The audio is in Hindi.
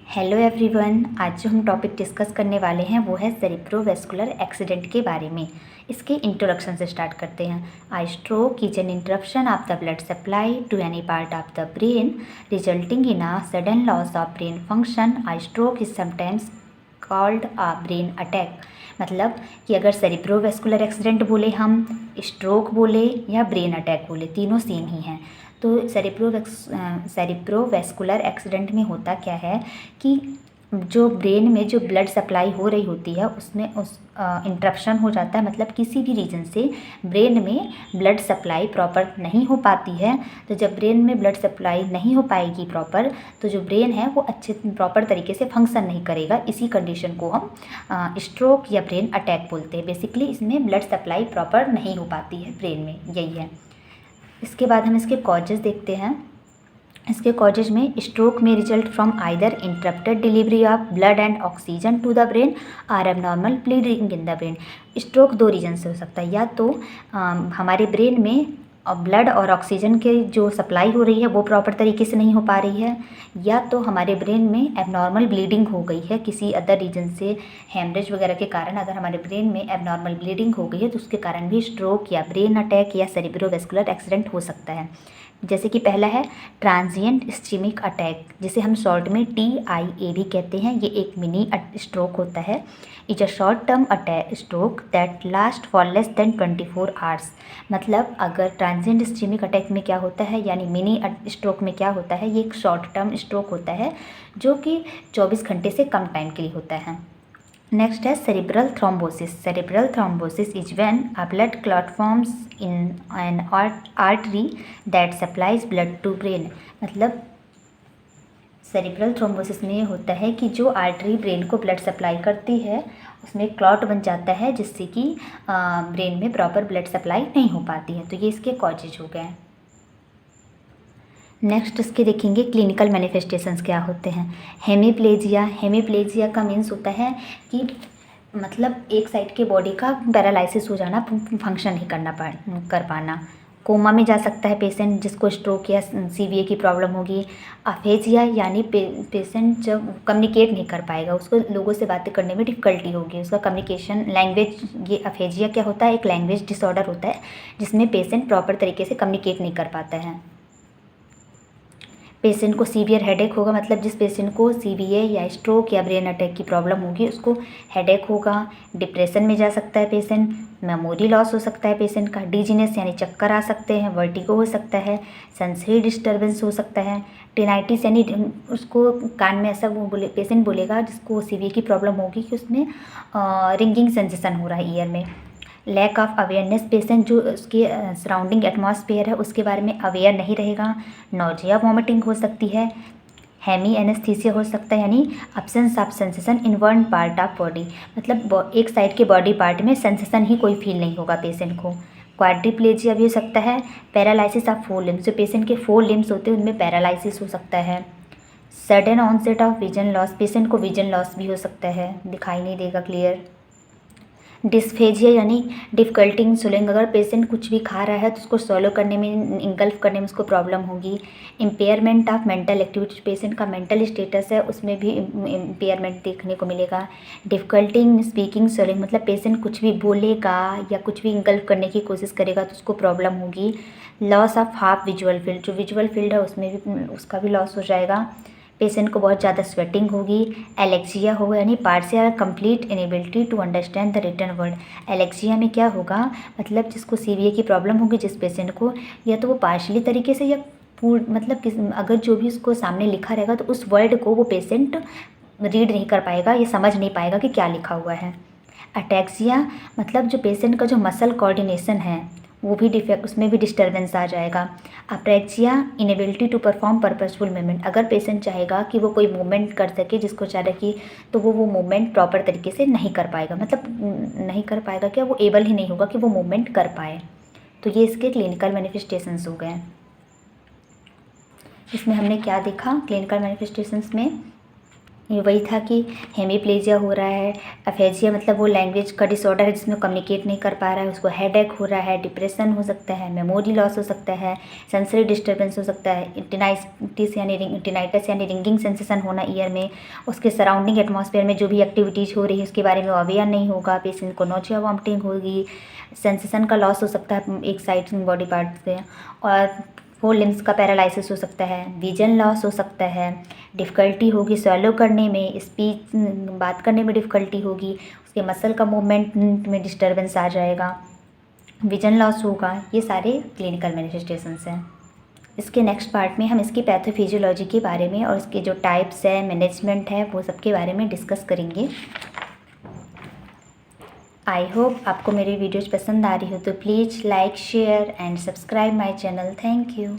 Hello everyone. आज जो हम टॉपिक डिस्कस करने वाले हैं वो है सेरिब्रोवैस्कुलर एक्सीडेंट के बारे में। इसके इंट्रोडक्शन से स्टार्ट करते हैं। A stroke is an interruption of the blood supply to any part of the brain resulting in a sudden loss of brain function. A stroke is sometimes called a brain attack. मतलब कि अगर सेरिब्रोवैस्कुलर एक्सीडेंट बोले, हम स्ट्रोक बोले या ब्रेन अटैक बोले, तीनों सेम ही हैं। तो सेरिब्रोवैस्कुलर एक्सीडेंट में होता क्या है कि जो ब्रेन में जो ब्लड सप्लाई हो रही होती है उसमें इंटरप्शन हो जाता है। मतलब किसी भी रीजन से ब्रेन में ब्लड सप्लाई प्रॉपर नहीं हो पाती है। तो जब ब्रेन में ब्लड सप्लाई नहीं हो पाएगी प्रॉपर, तो जो ब्रेन है वो अच्छे प्रॉपर तरीके से फंक्शन नहीं करेगा। इसी कंडीशन को हम स्ट्रोक या ब्रेन अटैक बोलते हैं। बेसिकली इसमें ब्लड सप्लाई प्रॉपर नहीं हो पाती है ब्रेन में, यही है। इसके बाद हम इसके कॉजेज़ देखते हैं। इसके कॉजेज में स्ट्रोक में result from either interrupted delivery of blood and oxygen to the brain और abnormal bleeding in the brain. Stroke दो रीजन से हो सकता है, या तो हमारे ब्रेन में ब्लड और ऑक्सीजन के जो सप्लाई हो रही है वो प्रॉपर तरीके से नहीं हो पा रही है, या तो हमारे ब्रेन में एबनॉर्मल ब्लीडिंग हो गई है किसी अदर रीजन से, हेमरेज वगैरह के कारण। अगर हमारे ब्रेन में एबनॉर्मल ब्लीडिंग हो गई है तो उसके कारण भी स्ट्रोक या ब्रेन अटैक या सेरिब्रोवैस्कुलर एक्सीडेंट हो सकता है। जैसे कि पहला है ट्रांजिएंट इस्चेमिक अटैक, जिसे हम शॉर्ट में TIA भी कहते हैं। ये एक मिनी स्ट्रोक होता है। Is a short term attack stroke that last for less than 24 hours. मतलब अगर ट्रांजिएंट इस्चेमिक अटैक में क्या होता है, यानी मिनी स्ट्रोक में क्या होता है, ये एक शॉर्ट टर्म स्ट्रोक होता है जो कि 24 घंटे से कम टाइम के लिए होता है। नेक्स्ट है cerebral thrombosis. Cerebral thrombosis is when a blood clot forms in an artery that supplies blood to brain. मतलब सेरिब्रल थ्रोम्बोसिस में ये होता है कि जो आर्टरी ब्रेन को ब्लड सप्लाई करती है उसमें क्लॉट बन जाता है, जिससे कि ब्रेन में प्रॉपर ब्लड सप्लाई नहीं हो पाती है। तो ये इसके कॉजेज हो गए। नेक्स्ट इसके देखेंगे क्लिनिकल मैनिफेस्टेशंस क्या होते हैं। हेमीप्लेजिया। हेमीप्लेजिया का मीन्स होता है कि मतलब एक साइड के बॉडी का पैरालिसिस हो जाना, फंक्शन नहीं कर पाना। कोमा में जा सकता है पेशेंट जिसको स्ट्रोक या CVA की प्रॉब्लम होगी। अफेजिया यानी पेशेंट जब कम्युनिकेट नहीं कर पाएगा, उसको लोगों से बातें करने में डिफ़िकल्टी होगी, उसका कम्युनिकेशन लैंग्वेज। ये अफेजिया क्या होता है, एक लैंग्वेज डिसऑर्डर होता है जिसमें पेशेंट प्रॉपर तरीके से कम्युनिकेट नहीं कर पाता है। पेशेंट को सीवियर हेडेक होगा। मतलब जिस पेशेंट को CVA या स्ट्रोक या ब्रेन अटैक की प्रॉब्लम होगी उसको हेडेक होगा। डिप्रेशन में जा सकता है पेशेंट। मेमोरी लॉस हो सकता है पेशेंट का। डिजीनेस यानी चक्कर आ सकते हैं। वर्टिगो हो सकता है। सेंसरी डिस्टर्बेंस हो सकता है। टिनाइटिस यानी उसको कान में ऐसा पेशेंट बोलेगा जिसको CVA की प्रॉब्लम होगी कि उसमें रिंगिंग सेंसेशन हो रहा है ईयर में। लैक ऑफ अवेयरनेस, पेशेंट जो उसके सराउंडिंग एटमॉस्फेयर है उसके बारे में अवेयर नहीं रहेगा। नोजिया वॉमिटिंग हो सकती है। हेमी एनेस्थीसिया हो सकता है, यानी absence of sensation in one part of body. मतलब एक साइड के बॉडी पार्ट में सेंसेशन ही कोई फील नहीं होगा पेशेंट को। क्वाड्रिप्लेजिया भी हो सकता है। पैरालिसिस ऑफ 4 लिम्स, जो पेशेंट के 4 लिम्स होते हैं उनमें पैरालिसिस हो सकता है। Sudden onset of vision loss, patient को विजन लॉस भी हो सकता है, दिखाई नहीं देगा क्लियर। डिस्फेजिया यानी डिफ़िकल्टी इन स्वेलिंग, अगर पेशेंट कुछ भी खा रहा है तो उसको swallow करने में, इंगल्फ करने में उसको प्रॉब्लम होगी। Impairment of mental activity, patient का मेंटल स्टेटस है उसमें भी इम्पेयरमेंट देखने को मिलेगा। डिफ़िकल्टी इन स्पीकिंग स्वेलिंग, मतलब पेशेंट कुछ भी बोलेगा या कुछ भी इंगल्फ करने की कोशिश करेगा तो उसको प्रॉब्लम होगी। Loss of half visual field, जो विजुअल फील्ड है उसमें भी उसका भी लॉस हो जाएगा। पेशेंट को बहुत ज़्यादा स्वेटिंग होगी। एलेक्सिया होगा, यानी partial complete inability to understand the written word. Alexia में क्या होगा, मतलब जिसको CVA की प्रॉब्लम होगी जिस पेशेंट को, या तो वो पार्शली तरीके से या मतलब अगर जो भी उसको सामने लिखा रहेगा तो उस वर्ड को वो पेशेंट रीड नहीं कर पाएगा, ये समझ नहीं पाएगा कि क्या लिखा हुआ है। अटैक्सिया मतलब जो पेशेंट का जो मसल कोऑर्डिनेशन है वो भी डिफेक्ट, उसमें भी डिस्टर्बेंस आ जाएगा। Apraxia inability to perform purposeful movement, अगर पेशेंट चाहेगा कि वो कोई मूवमेंट कर सके जिसको चाह रहे कि, तो वो मूवमेंट प्रॉपर तरीके से नहीं कर पाएगा। मतलब नहीं कर पाएगा क्या, वो एबल ही नहीं होगा कि वो मूवमेंट कर पाए। तो ये इसके क्लिनिकल मैनिफेस्टेशंस हो गए। इसमें हमने क्या देखा क्लिनिकल मैनिफेस्टेशंस में, ये वही था कि हेमीप्लेजिया हो रहा है, अफेजिया मतलब वो लैंग्वेज का डिसऑर्डर है जिसमें कम्युनिकेट नहीं कर पा रहा है, उसको हेडेक हो रहा है, डिप्रेशन हो सकता है, मेमोरी लॉस हो सकता है, सेंसरी डिस्टर्बेंस हो सकता है, टिनाइटिस यानी रिंगिंग सेंसेशन होना ईयर में, उसके सराउंडिंग एटमॉस्फेयर में जो भी एक्टिविटीज़ हो रही है उसके बारे में अवेयर नहीं होगा, पेशेंट को नोचिया वॉमिटिंग होगी, सेंसेशन का लॉस हो सकता है एक साइड बॉडी पार्ट से, और फोर लिम्स का पैरालिसिस हो सकता है, विजन लॉस हो सकता है, डिफ़िकल्टी होगी स्वैलो करने में, स्पीच बात करने में डिफ़िकल्टी होगी, उसके मसल का मूवमेंट में डिस्टर्बेंस आ जाएगा, विजन लॉस होगा। ये सारे क्लिनिकल मैनिफेस्टेशंस हैं। इसके नेक्स्ट पार्ट में हम इसकी पैथोफिजियोलॉजी के बारे में और इसके जो टाइप्स है, मैनेजमेंट है, वो सब के बारे में डिस्कस करेंगे। आई होप आपको मेरी वीडियोज़ पसंद आ रही हो तो please like share and subscribe my channel. Thank you.